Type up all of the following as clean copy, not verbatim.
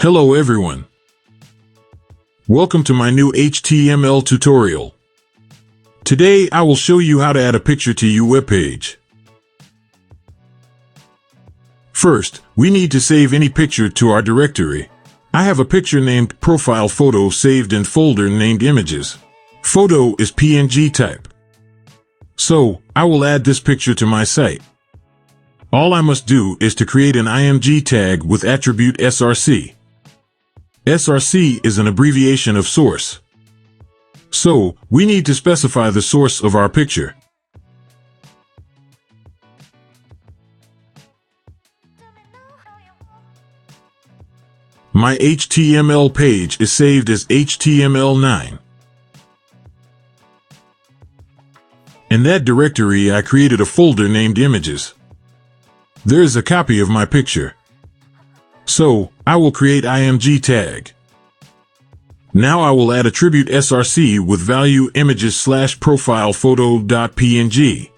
Hello everyone. Welcome to my new HTML tutorial. Today I will show you how to add a picture to your webpage. First, we need to save any picture to our directory. I have a picture named Profile Photo saved in folder named Images. Photo is PNG type. So, I will add this picture to my site. All I must do is to create an img tag with attribute src. src is an abbreviation of source. So, we need to specify the source of our picture. My HTML page is saved as HTML9. In that directory, I created a folder named Images. There is a copy of my picture. So, I will create img tag. Now I will add attribute src with value images/profilephoto.png.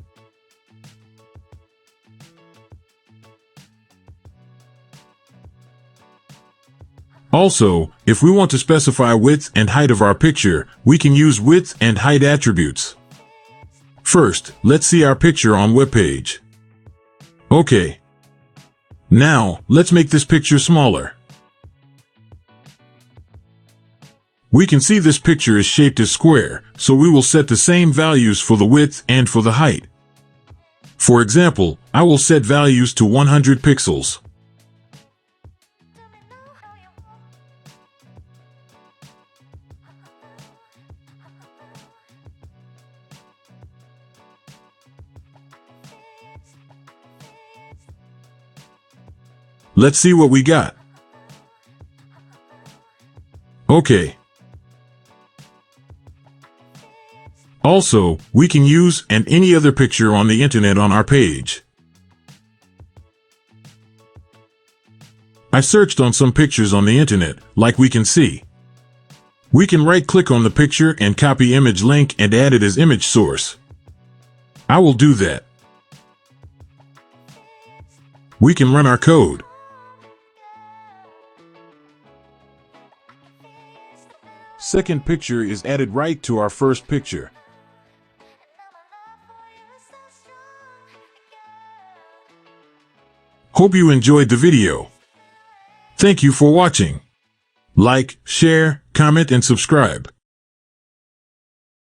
Also, if we want to specify width and height of our picture, we can use width and height attributes. First, let's see our picture on webpage. Okay. Now, let's make this picture smaller. We can see this picture is shaped as square, so we will set the same values for the width and for the height. For example, I will set values to 100 pixels. Let's see what we got. Okay. Also, we can use any other picture on the internet on our page. I searched on some pictures on the internet, like we can see. We can right-click on the picture and copy image link and add it as image source. I will do that. We can run our code. Second picture is added right to our first picture. Hope you enjoyed the video. Thank you for watching. Like, share, comment, and subscribe.